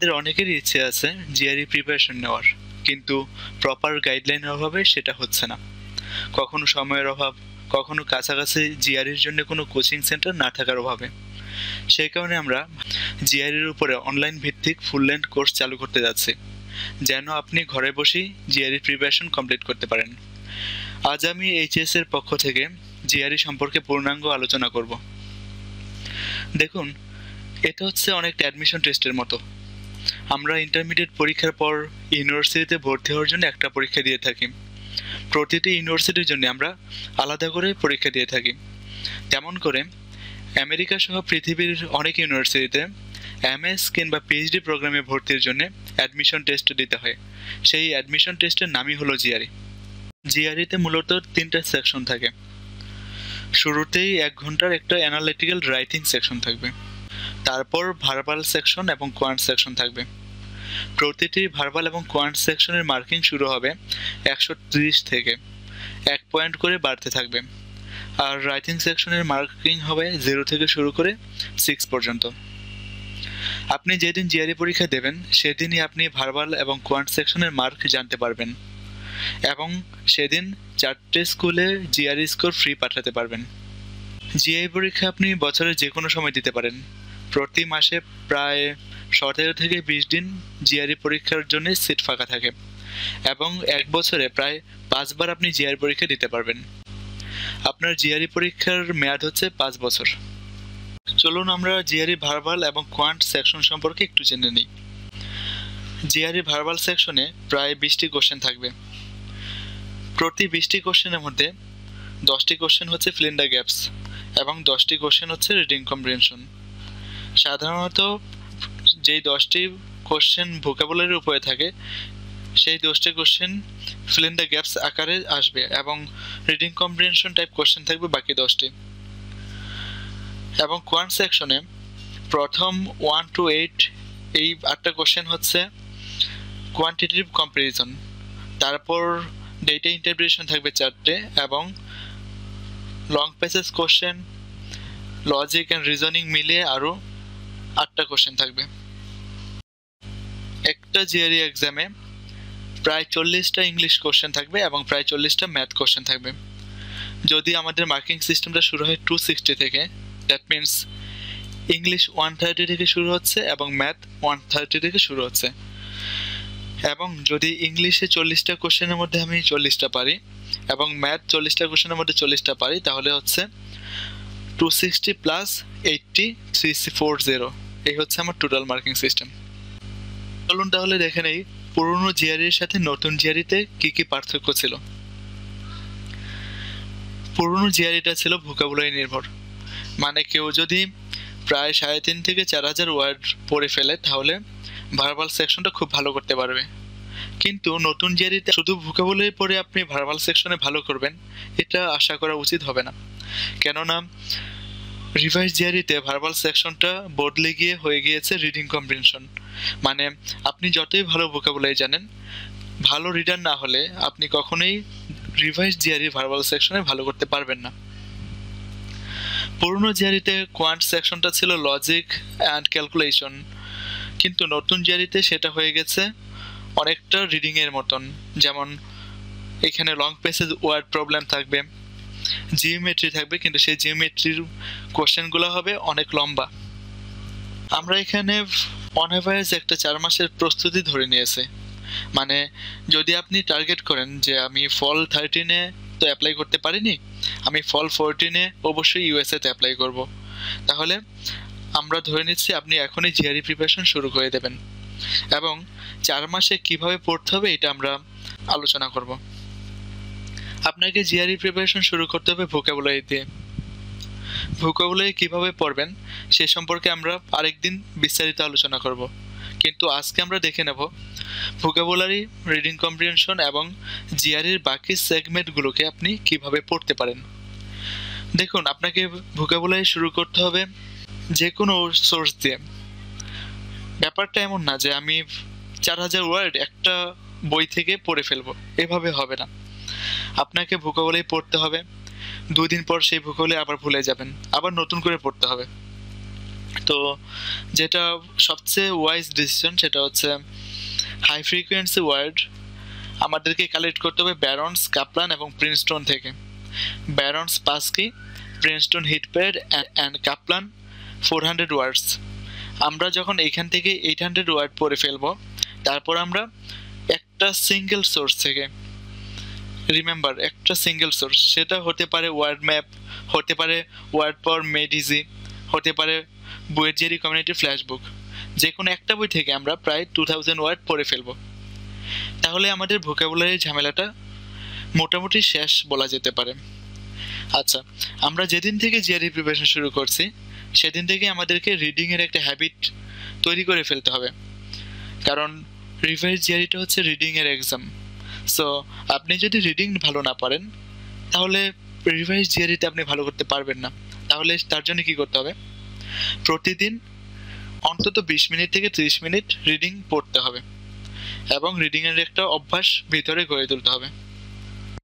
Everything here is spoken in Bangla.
আমাদের অনেকেরই ইচ্ছে আছে জিআরই প্রিপারেশন নেওয়ার, কিন্তু প্রপার গাইডলাইনের অভাবে সেটা হচ্ছে না। কখনো সময়ের অভাব, কখনো কাছাকাছি জিআরইর জন্য কোনো কোচিং সেন্টার না থাকার অভাবে। সেই কারণে আমরা জিআরইর উপরে অনলাইন ভিত্তিক ফুল লেন্থ কোর্স চালু করতে যাচ্ছি, যেন আপনি ঘরে বসেই জিআরই প্রিপারেশন কমপ্লিট করতে পারেন। আজ আমি এইচএস এর পক্ষ থেকে জিআরই সম্পর্কে পূর্ণাঙ্গ আলোচনা করব। দেখুন, এটা হচ্ছে অনেকটা অ্যাডমিশন টেস্টের মতো। আমরা ইন্টারমিডিয়েট পরীক্ষার পর ইউনিভার্সিটিতে ভর্তি হওয়ার জন্য একটা পরীক্ষা দিয়ে থাকি। প্রতিটি ইউনিভার্সিটির জন্য আমরা আলাদা করে পরীক্ষা দিয়ে থাকি। তেমন করে আমেরিকা সহ পৃথিবীর অনেক ইউনিভার্সিটিতে এমএস কিংবা পিএইচডি প্রোগ্রামে ভর্তির জন্য অ্যাডমিশন টেস্ট দিতে হয়। সেই অ্যাডমিশন টেস্টের নামই হলো জিআরই। জিআরইতে মূলত 3টা সেকশন থাকে। শুরুতেই 1 ঘন্টার একটা অ্যানালিটিক্যাল রাইটিং সেকশন থাকবে, তারপর ভার্বাল সেকশন এবং কোয়ান্ট সেকশন থাকবে। প্রতিটি ভার্বাল এবং কোয়ান্ট সেকশনের মার্কিং শুরু হবে 130 থেকে 1 পয়েন্ট করে বাড়তে থাকবে, আর রাইটিং সেকশনের মার্কিং হবে 0 থেকে শুরু করে 6 পর্যন্ত। আপনি যেদিন জিআরই পরীক্ষা দেবেন সেদিনই আপনি ভার্বাল এবং কোয়ান্ট সেকশনের মার্ক জানতে পারবেন, এবং সেদিন 4টে স্কুলে জিআরই স্কোর ফ্রি পাঠাতে পারবেন। জিআরই পরীক্ষা আপনি বছরের যে কোনো সময় দিতে পারেন। প্রতি মাসে প্রায় 17 থেকে 20 দিন জিআরই পরীক্ষার জন্য সিট ফাঁকা থাকে, এবং 1 বছরে প্রায় 5 বার আপনি জিআরই পরীক্ষা দিতে পারবেন। আপনার জিআরই পরীক্ষার মেয়াদ হচ্ছে 5 বছর। চলুন আমরা জিআরই ভার্বাল এবং কোয়ান্ট সেকশন সম্পর্কে একটু জেনে নিই। জিআরই ভার্বাল সেকশনে প্রায় 20টি কোশ্চেন থাকবে। প্রতি 20টি কোশ্চেনের মধ্যে 10টি কোশ্চেন হচ্ছে ফিল ইন দ্য গ্যাপস এবং 10টি কোশ্চেন হচ্ছে রিডিং কম্প্রিহেনশন। সাধারণত যেই 10টি কোশ্চেন ভোকাবুলারির উপরে থাকে সেই 10টি question fill in the gaps আকারে আসবে, এবং রিডিং কম্প্রিহেনশন টাইপ কোশ্চেন থাকবে বাকি 10টি। এবং কোয়ান্ট সেকশনে প্রথম 1 to 8 এই 8টা কোশ্চেন হচ্ছে কোয়ান্টিটেটিভ কম্পারিজন, তারপর ডেটা ইন্টারপ্রিটেশন থাকবে 4টে, এবং long passage question, logic and reasoning মিলিয়ে আরও 8টা কোশ্চেন থাকবে। একটা জিআরই এক্সামে প্রায় 40টা ইংলিশ কোশ্চেন থাকবে এবং প্রায় 40টা ম্যাথ কোশ্চেন থাকবে। যদি আমাদের মার্কিং সিস্টেমটা শুরু হয় 260 থেকে, দ্যাট মিনস ইংলিশ 130 থেকে শুরু হচ্ছে এবং ম্যাথ 130 থেকে শুরু হচ্ছে। এবং যদি ইংলিশে 40টা কোশ্চেনের মধ্যে আমি 40টা পারি এবং ম্যাথ 40টা কোশ্চেনের মধ্যে 40টা পারি, তাহলে হচ্ছে 260 প্লাস 80 340, এই হচ্ছে আমার টোটাল মার্কিং সিস্টেম। চলুন তাহলে দেখে নেই পুরনো জিআরইর সাথে নতুন জিআরইতে কি কি পার্থক্য ছিল। পুরনো জিআরইটা ছিল ভোকাবুলারি নির্ভর, মানে কেউ যদি প্রায় 3.5 থেকে 4,000 ওয়ার্ড পড়ে ফেলে তাহলে ভার্বাল সেকশনটা খুব ভালো করতে পারবে। কিন্তু নতুন জিআরইতে শুধু ভোকাবুলারি পড়ে আপনি ভার্বাল সেকশনে ভালো করবেন এটা আশা করা উচিত হবে না, কেননা রিভাইজ জিআরইতে ভার্বাল সেকশনটা বদলে গিয়ে হয়ে গিয়েছে রিডিং কম্প্রিহেনশন। মানে আপনি যতই ভালো ভোকাবুলারি জানেন, ভালো রিডার না হলে আপনি কখনোই রিভাইজ জিআরই ভার্বাল সেকশনে ভালো করতে পারবেন না। পুরনো জিআরইতে কোয়ান্ট সেকশনটা ছিল লজিক অ্যান্ড ক্যালকুলেশন, কিন্তু নতুন জিআরইতে সেটা হয়ে গেছে অনেকটা রিডিং এর মতন। যেমন এখানে লং প্যাসেজ ওয়ার্ড প্রবলেম থাকবে, জিওমেট্রি থাকবে, কিন্তু সেই জিওমেট্রির কোশ্চেনগুলো হবে অনেক লম্বা। আমরা এখানে অন অ্যাভারেজ একটা 4 মাসের প্রস্তুতি ধরে নিয়েছে। মানে যদি আপনি টার্গেট করেন যে আমি ফল 13-এ তো অ্যাপ্লাই করতে পারিনি, আমি ফল 14-এ অবশ্যই ইউএসএতে অ্যাপ্লাই করব, তাহলে আমরা ধরে নিচ্ছি আপনি এখনই জিআরই প্রিপারেশন শুরু করে দেবেন। এবং 4 মাসে কিভাবে পড়তে হবে এটা আমরা আলোচনা করব। আপনাকে জিআরই প্রিপারেশন শুরু করতে হবে ভোকাবুলারি দিয়ে। ভোকাবুলারি কিভাবে পড়বেন সে সম্পর্কে আমরা আরেকদিন বিস্তারিত আলোচনা করব, কিন্তু আজকে আমরা দেখে নেব ভোকাবুলারি, রিডিং কম্প্রিহেনশন এবং জিআরইর বাকি সেগমেন্টগুলোকে আপনি কিভাবে পড়তে পারেন। দেখুন, আপনাকে ভোকাবুলারি শুরু করতে হবে যে কোনো সোর্স দিয়ে। ব্যাপারটা এমন না যে আমি 4,000 ওয়ার্ড একটা বই থেকে পড়ে ফেলবো, এভাবে হবে না। আপনাকে ভোকাবুলারি পড়তে হবে, 2 দিন পর সেই ভোকাবুলারি আবার ভুলে যাবেন, আবার নতুন করে পড়তে হবে। তো যেটা সবচেয়ে ওয়াইজ ডিসিশন সেটা হচ্ছে হাই ফ্রিকোয়েন্সি ওয়ার্ড আমাদেরকে কালেক্ট করতে হবে ব্যারন্স, কাপলান এবং প্রিন্সটন থেকে। ব্যারন্স 5 কি, প্রিন্সটন হিটপ্যাড অ্যান্ড কাপলান 400 ওয়ার্ডস। আমরা যখন এখান থেকে 800 ওয়ার্ড পড়ে ফেলবো, তারপর আমরা একটা সিঙ্গেল সোর্স থেকে, রিমেম্বার একটা সিঙ্গেল সোর্স, সেটা হতে পারে ওয়ার্ড ম্যাপ, হতে পারে ওয়ার্ড পাওয়ার মেডিজি, হতে পারে বইয়ের জেরি কমিউনিটি ফ্ল্যাশ বুক, যে কোনো একটা বই থেকে আমরা প্রায় 2000 ওয়ার্ড পড়ে ফেলবো। তাহলে আমাদের ভোকাবুলারির ঝামেলাটা মোটামুটি শেষ বলা যেতে পারে। আচ্ছা, আমরা যেদিন থেকে জিআরই প্রিপারেশন শুরু করছি সেদিন থেকে আমাদেরকে রিডিংয়ের একটা হ্যাবিট তৈরি করে ফেলতে হবে, কারণ রিভাইজ জিআরইটা হচ্ছে রিডিংয়ের এক্সাম। সো আপনি যদি রিডিং ভালো না পারেন তাহলে রিভাইজ জিআরইতে আপনি ভালো করতে পারবেন না। তাহলে তার জন্য কি করতে হবে, প্রতিদিন অন্তত 20 মিনিট থেকে 30 মিনিট রিডিং পড়তে হবে এবং রিডিংয়ের একটা অভ্যাস ভিতরে গড়ে তুলতে হবে।